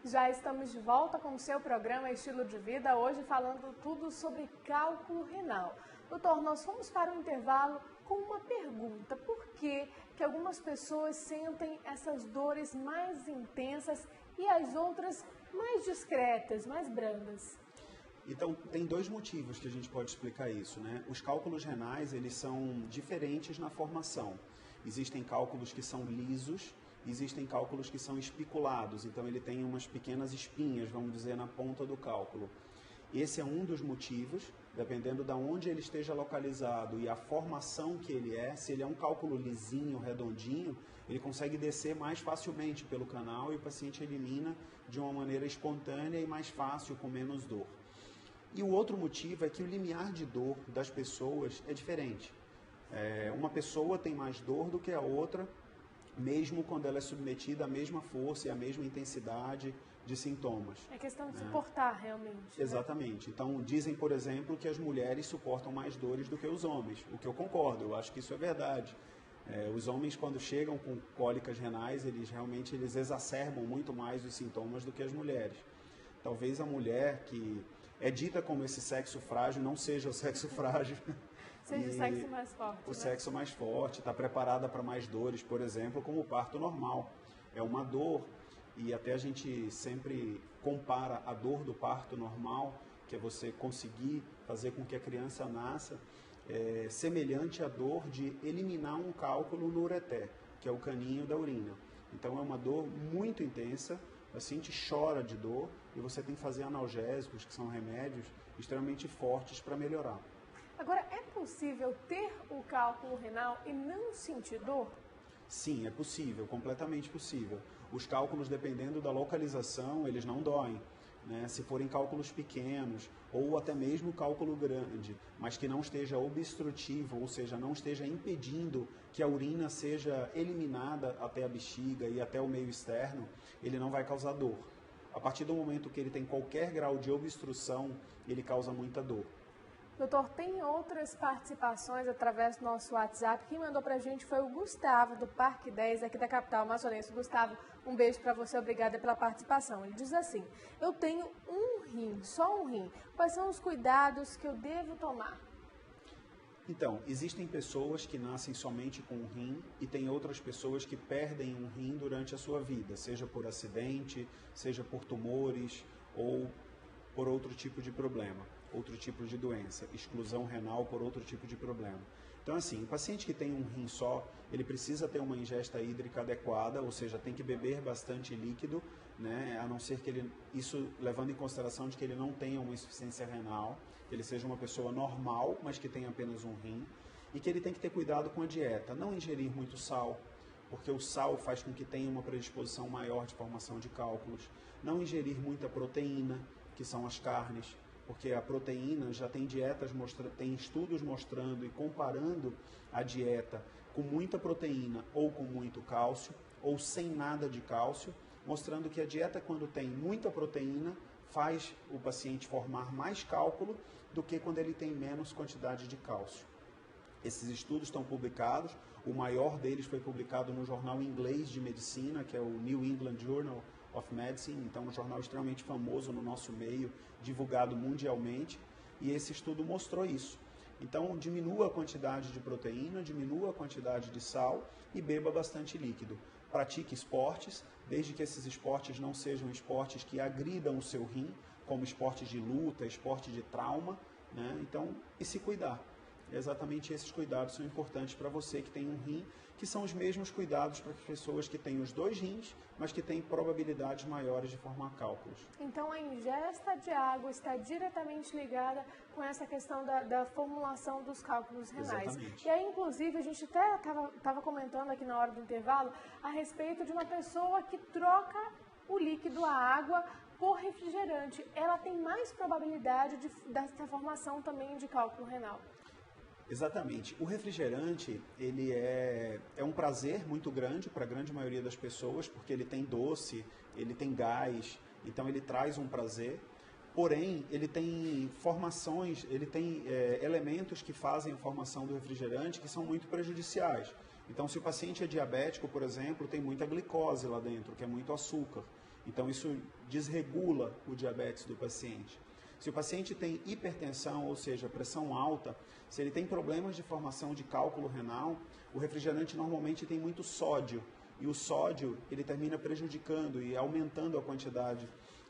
Já estamos de volta com o seu programa Estilo de Vida, hoje falando tudo sobre cálculo renal. Doutor, nós fomos para um intervalo com uma pergunta. Por que algumas pessoas sentem essas dores mais intensas e as outras mais discretas, mais brandas? Então, tem dois motivos que a gente pode explicar isso, né? Os cálculos renais, eles são diferentes na formação. Existem cálculos que são lisos, existem cálculos que são espiculados, então ele tem umas pequenas espinhas, vamos dizer, na ponta do cálculo. Esse é um dos motivos, dependendo de onde ele esteja localizado e a formação que ele é. Se ele é um cálculo lisinho, redondinho, ele consegue descer mais facilmente pelo canal e o paciente elimina de uma maneira espontânea e mais fácil, com menos dor. E o outro motivo é que o limiar de dor das pessoas é diferente. Uma pessoa tem mais dor do que a outra, mesmo quando ela é submetida à mesma força e à mesma intensidade de sintomas. É questão de suportar realmente. Exatamente. Né? Então, dizem, por exemplo, que as mulheres suportam mais dores do que os homens, o que eu concordo, eu acho que isso é verdade. Os homens, quando chegam com cólicas renais, eles exacerbam muito mais os sintomas do que as mulheres. Talvez a mulher que é dita como esse sexo frágil não seja o sexo frágil. Seja o sexo mais forte. O sexo mais forte, está preparada para mais dores, por exemplo, como o parto normal. É uma dor, e até a gente sempre compara a dor do parto normal, que é você conseguir fazer com que a criança nasça, semelhante à dor de eliminar um cálculo no ureter, que é o caninho da urina. Então é uma dor muito intensa. O paciente chora de dor e você tem que fazer analgésicos, que são remédios extremamente fortes para melhorar. Agora, é possível ter o cálculo renal e não sentir dor? Sim, é possível, completamente possível. Os cálculos, dependendo da localização, eles não doem, né? Se forem cálculos pequenos ou até mesmo cálculo grande, mas que não esteja obstrutivo, ou seja, não esteja impedindo que a urina seja eliminada até a bexiga e até o meio externo, ele não vai causar dor. A partir do momento que ele tem qualquer grau de obstrução, ele causa muita dor. Doutor, tem outras participações através do nosso WhatsApp. Quem mandou pra gente foi o Gustavo, do Parque 10, aqui da capital amazonense. Gustavo, um beijo para você, obrigada pela participação. Ele diz assim: eu tenho um rim, só um rim. Quais são os cuidados que eu devo tomar? Então, existem pessoas que nascem somente com um rim e tem outras pessoas que perdem um rim durante a sua vida, seja por acidente, seja por tumores ou por outro tipo de problema, outro tipo de doença, exclusão renal por outro tipo de problema. Então, assim, o paciente que tem um rim só, ele precisa ter uma ingesta hídrica adequada, ou seja, tem que beber bastante líquido, né? A não ser que isso levando em consideração de que ele não tenha uma insuficiência renal, que ele seja uma pessoa normal, mas que tenha apenas um rim, e que ele tem que ter cuidado com a dieta, não ingerir muito sal, porque o sal faz com que tenha uma predisposição maior de formação de cálculos, não ingerir muita proteína, que são as carnes, porque a proteína já tem tem estudos mostrando e comparando a dieta com muita proteína ou com muito cálcio, ou sem nada de cálcio, mostrando que a dieta, quando tem muita proteína, faz o paciente formar mais cálculo do que quando ele tem menos quantidade de cálcio. Esses estudos estão publicados, o maior deles foi publicado no jornal inglês de medicina, que é o New England Journal of Medicine, então um jornal extremamente famoso no nosso meio, divulgado mundialmente, e esse estudo mostrou isso. Então, diminua a quantidade de proteína, diminua a quantidade de sal e beba bastante líquido. Pratique esportes, desde que esses esportes não sejam esportes que agridam o seu rim, como esportes de luta, esporte de trauma, né? Então, e se cuidar. Exatamente esses cuidados são importantes para você que tem um rim, que são os mesmos cuidados para as pessoas que têm os dois rins, mas que têm probabilidades maiores de formar cálculos. Então a ingesta de água está diretamente ligada com essa questão da formulação dos cálculos renais. Exatamente. E aí, inclusive, a gente até estava comentando aqui na hora do intervalo a respeito de uma pessoa que troca o líquido, a água, por refrigerante. Ela tem mais probabilidade dessa formação também de cálculo renal. Exatamente. O refrigerante, ele é um prazer muito grande para a grande maioria das pessoas, porque ele tem doce, ele tem gás, então ele traz um prazer. Porém, ele tem formações, ele tem elementos que fazem a formação do refrigerante que são muito prejudiciais. Então, se o paciente é diabético, por exemplo, tem muita glicose lá dentro, que é muito açúcar. Então, isso desregula o diabetes do paciente. Se o paciente tem hipertensão, ou seja, pressão alta, se ele tem problemas de formação de cálculo renal, o refrigerante normalmente tem muito sódio. E o sódio, ele termina prejudicando e aumentando a quantidade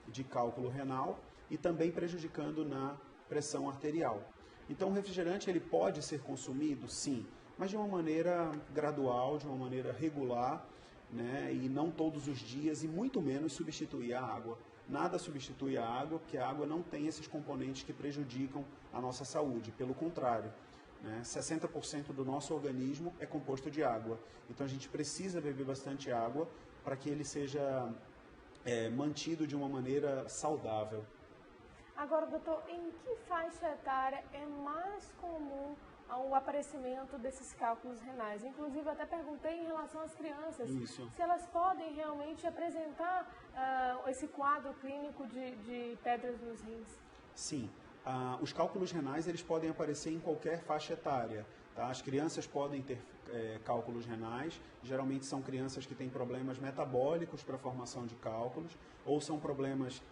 de cálculo renal e também prejudicando na pressão arterial. Então, o refrigerante ele pode ser consumido, sim, mas de uma maneira gradual, de uma maneira regular, né, e não todos os dias, e muito menos substituir a água. Nada substitui a água, porque a água não tem esses componentes que prejudicam a nossa saúde. Pelo contrário, né, 60% do nosso organismo é composto de água. Então a gente precisa beber bastante água para que ele seja mantido de uma maneira saudável. Agora, doutor, em que faixa etária é mais comum o aparecimento desses cálculos renais? Inclusive, até perguntei em relação às crianças, Isso. se elas podem realmente apresentar esse quadro clínico de pedras nos rins. Sim. Os cálculos renais eles podem aparecer em qualquer faixa etária. Tá? As crianças podem ter cálculos renais, geralmente são crianças que têm problemas metabólicos para a formação de cálculos, ou são problemas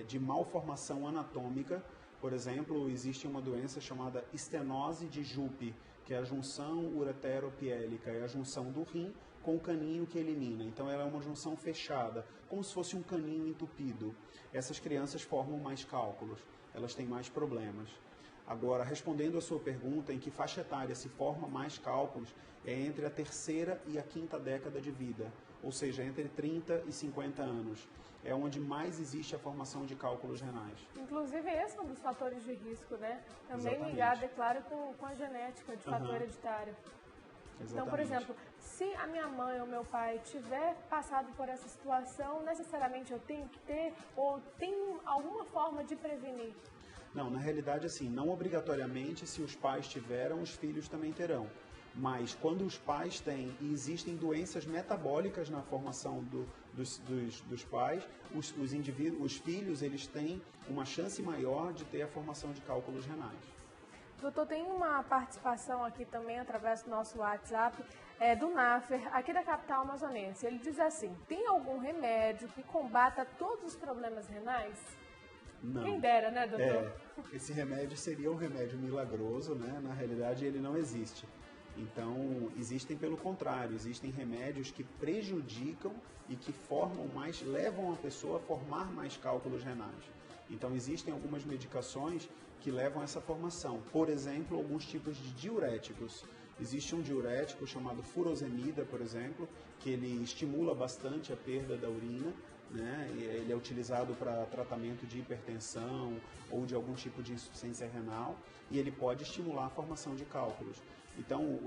de malformação anatômica. Por exemplo, existe uma doença chamada estenose de Jupe, que é a junção ureteropiélica, é a junção do rim com o caninho que elimina. Então, ela é uma junção fechada, como se fosse um caninho entupido. Essas crianças formam mais cálculos, elas têm mais problemas. Agora, respondendo a sua pergunta, em que faixa etária se forma mais cálculos, é entre a terceira e a quinta década de vida, ou seja, entre 30 e 50 anos. É onde mais existe a formação de cálculos renais. Inclusive, esse é um dos fatores de risco, né? Também Exatamente. ligado, é claro, com a genética de fator hereditário. Exatamente. Então, por exemplo, se a minha mãe ou meu pai tiver passado por essa situação, necessariamente eu tenho que ter, ou tem alguma forma de prevenir? Não, na realidade, assim, não obrigatoriamente, se os pais tiveram, os filhos também terão. Mas quando os pais têm e existem doenças metabólicas na formação dos pais, os filhos eles têm uma chance maior de ter a formação de cálculos renais. Doutor, tem uma participação aqui também através do nosso WhatsApp, do Nafer, aqui da capital amazonense. Ele diz assim: tem algum remédio que combata todos os problemas renais? Não. Quem dera, né, doutor? Esse remédio seria um remédio milagroso, né? Na realidade, ele não existe. Então, existem pelo contrário, existem remédios que prejudicam e que levam a pessoa a formar mais cálculos renais. Então, existem algumas medicações que levam a essa formação. Por exemplo, alguns tipos de diuréticos. Existe um diurético chamado furosemida, por exemplo, que ele estimula bastante a perda da urina, né? Ele é utilizado para tratamento de hipertensão ou de algum tipo de insuficiência renal e ele pode estimular a formação de cálculos. Então,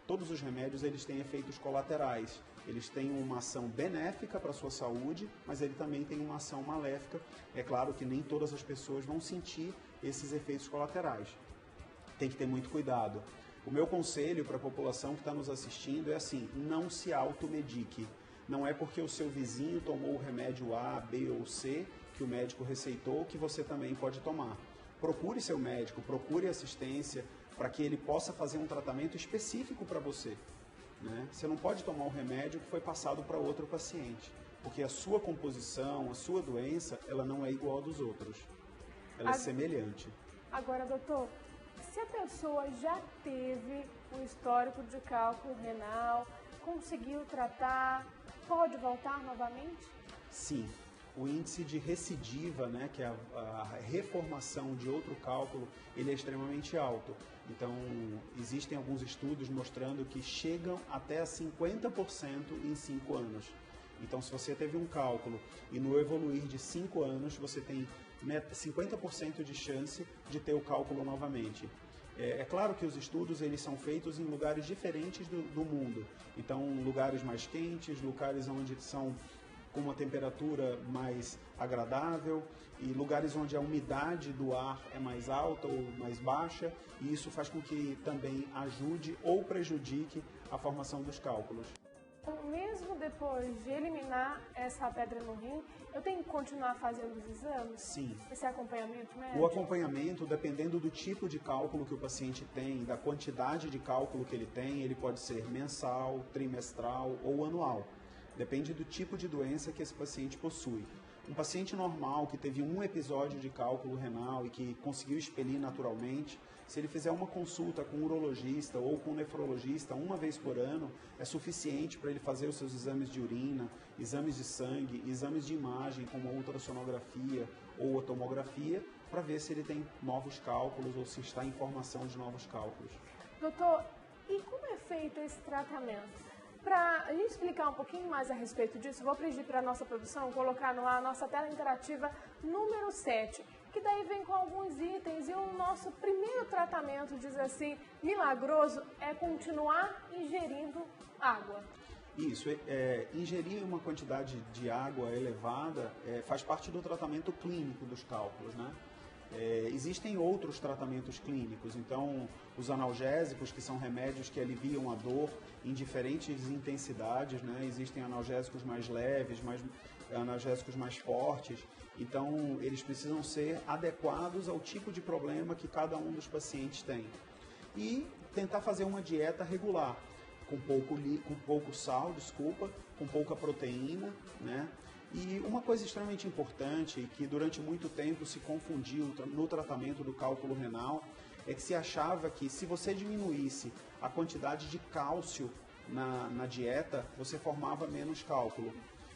todos os remédios, eles têm efeitos colaterais. Eles têm uma ação benéfica para a sua saúde, mas ele também tem uma ação maléfica. É claro que nem todas as pessoas vão sentir esses efeitos colaterais. Tem que ter muito cuidado. O meu conselho para a população que está nos assistindo é assim: não se automedique. Não é porque o seu vizinho tomou o remédio A, B ou C que o médico receitou que você também pode tomar. Procure seu médico, procure assistência para que ele possa fazer um tratamento específico para você. Né? Você não pode tomar um remédio que foi passado para outro paciente, porque a sua composição, a sua doença, ela não é igual a dos outros. Ela é semelhante. Agora, doutor, se a pessoa já teve um histórico de cálculo renal, conseguiu tratar, pode voltar novamente? Sim. O índice de recidiva, né, que é a reformação de outro cálculo, ele é extremamente alto. Então, existem alguns estudos mostrando que chegam até a 50% em 5 anos. Então, se você teve um cálculo e no evoluir de 5 anos, você tem 50% de chance de ter o cálculo novamente. É claro que os estudos eles são feitos em lugares diferentes do mundo. Então, lugares mais quentes, lugares onde são com uma temperatura mais agradável e lugares onde a umidade do ar é mais alta ou mais baixa, e isso faz com que também ajude ou prejudique a formação dos cálculos. Mesmo depois de eliminar essa pedra no rim, eu tenho que continuar fazendo os exames? Sim. Esse acompanhamento médico? O acompanhamento, dependendo do tipo de cálculo que o paciente tem, da quantidade de cálculo que ele tem, ele pode ser mensal, trimestral ou anual. Depende do tipo de doença que esse paciente possui. Um paciente normal que teve um episódio de cálculo renal e que conseguiu expelir naturalmente, se ele fizer uma consulta com um urologista ou com um nefrologista uma vez por ano, é suficiente para ele fazer os seus exames de urina, exames de sangue, exames de imagem como a ultrassonografia ou a tomografia, para ver se ele tem novos cálculos ou se está em formação de novos cálculos. Doutor, e como é feito esse tratamento? Para a gente explicar um pouquinho mais a respeito disso, vou pedir para a nossa produção colocar no ar a nossa tela interativa número 7, que daí vem com alguns itens, e o nosso primeiro tratamento, diz assim, milagroso, é continuar ingerindo água. Isso, ingerir uma quantidade de água elevada faz parte do tratamento clínico dos cálculos, né? Existem outros tratamentos clínicos, então os analgésicos, que são remédios que aliviam a dor em diferentes intensidades, né? Existem analgésicos mais leves, analgésicos mais fortes, então eles precisam ser adequados ao tipo de problema que cada um dos pacientes tem. E tentar fazer uma dieta regular, com pouco sal, com pouca proteína, né? E uma coisa extremamente importante, que durante muito tempo se confundiu no tratamento do cálculo renal, é que se achava que se você diminuísse a quantidade de cálcio na dieta, você formava menos cálculo.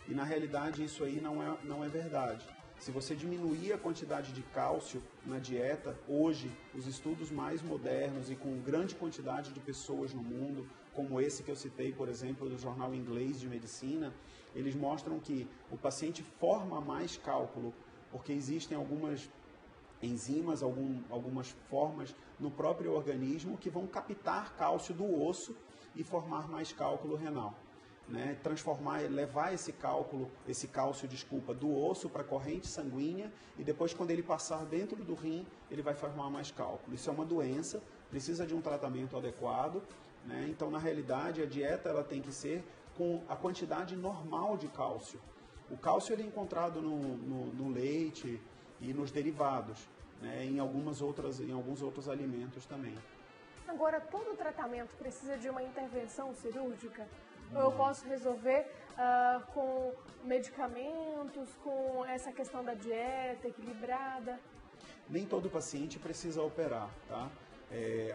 E na realidade isso aí não é verdade. Se você diminuir a quantidade de cálcio na dieta, hoje os estudos mais modernos e com grande quantidade de pessoas no mundo, como esse que eu citei, por exemplo, do Jornal Inglês de Medicina, eles mostram que o paciente forma mais cálculo, porque existem algumas enzimas, algumas formas no próprio organismo que vão captar cálcio do osso e formar mais cálculo renal. Né, levar esse cálcio, do osso para a corrente sanguínea, e depois, quando ele passar dentro do rim, ele vai formar mais cálculo. Isso é uma doença, precisa de um tratamento adequado, né? Então, na realidade, a dieta ela tem que ser com a quantidade normal de cálcio. O cálcio ele é encontrado no leite e nos derivados, né? Em alguns outros alimentos também. Agora, todo tratamento precisa de uma intervenção cirúrgica? Ou eu posso resolver com medicamentos, com essa questão da dieta equilibrada? Nem todo paciente precisa operar, tá?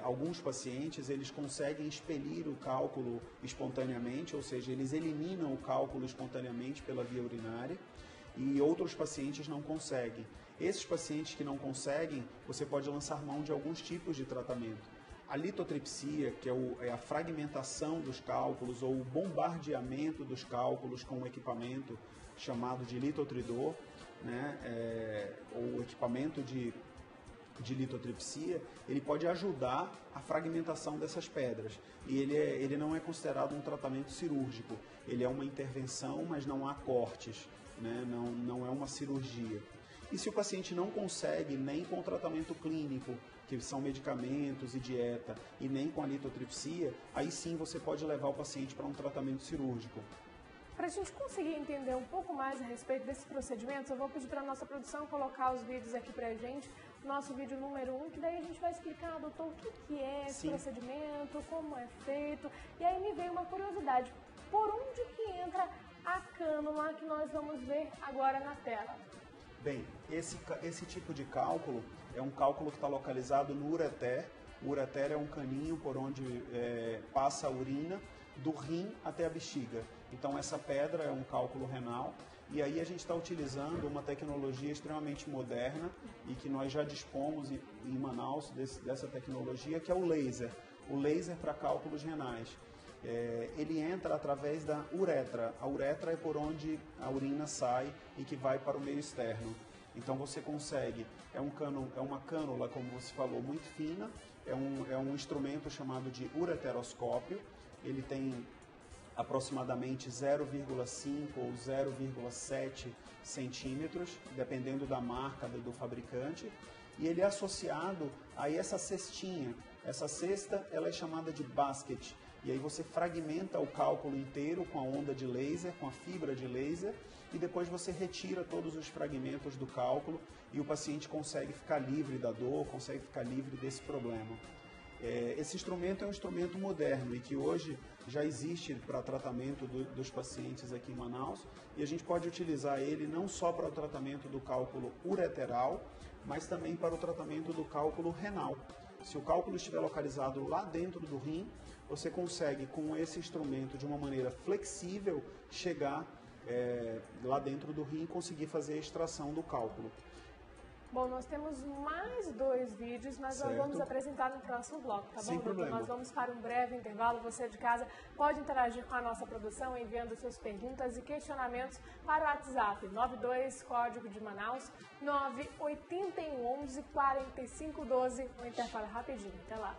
Alguns pacientes, eles conseguem expelir o cálculo espontaneamente, ou seja, eles eliminam o cálculo espontaneamente pela via urinária, e outros pacientes não conseguem. Esses pacientes que não conseguem, você pode lançar mão de alguns tipos de tratamento. A litotripsia, que é a fragmentação dos cálculos ou o bombardeamento dos cálculos com um equipamento chamado de litotridor, né, ou equipamento de litotripsia, ele pode ajudar a fragmentação dessas pedras. E ele não é considerado um tratamento cirúrgico. Ele é uma intervenção, mas não há cortes, né, não é uma cirurgia. E se o paciente não consegue nem com o tratamento clínico, que são medicamentos e dieta, e nem com a litotripsia, aí sim você pode levar o paciente para um tratamento cirúrgico. Para a gente conseguir entender um pouco mais a respeito desses procedimentos, eu vou pedir para a nossa produção colocar os vídeos aqui para a gente, nosso vídeo número 1, que daí a gente vai explicar, doutor, o que é esse procedimento, como é feito, e aí me veio uma curiosidade, por onde que entra a cânula que nós vamos ver agora na tela? Bem, esse tipo de cálculo é um cálculo que está localizado no ureter. O ureter é um caninho por onde passa a urina do rim até a bexiga. Então essa pedra é um cálculo renal, e aí a gente está utilizando uma tecnologia extremamente moderna e que nós já dispomos em Manaus dessa tecnologia, que é o laser. O laser para cálculos renais. Ele entra através da uretra. A uretra é por onde a urina sai e que vai para o meio externo. Então você consegue, é uma cânula, como você falou, muito fina, é um instrumento chamado de ureteroscópio. Ele tem aproximadamente 0,5 ou 0,7 centímetros, dependendo da marca do fabricante, e ele é associado a essa cestinha. Essa cesta ela é chamada de basket. E aí você fragmenta o cálculo inteiro com a onda de laser, com a fibra de laser, e depois você retira todos os fragmentos do cálculo e o paciente consegue ficar livre da dor, consegue ficar livre desse problema. Esse instrumento é um instrumento moderno e que hoje já existe para tratamento dos pacientes aqui em Manaus, e a gente pode utilizar ele não só para o tratamento do cálculo ureteral, mas também para o tratamento do cálculo renal. Se o cálculo estiver localizado lá dentro do rim, você consegue com esse instrumento de uma maneira flexível chegar lá dentro do rim e conseguir fazer a extração do cálculo. Bom, nós temos mais 2 vídeos, mas nós vamos apresentar no próximo bloco, tá bom, doutor? Problema. Nós vamos para um breve intervalo. Você de casa pode interagir com a nossa produção enviando suas perguntas e questionamentos para o WhatsApp 92 código de Manaus 98111 4512. Um intervalo rapidinho. Até lá.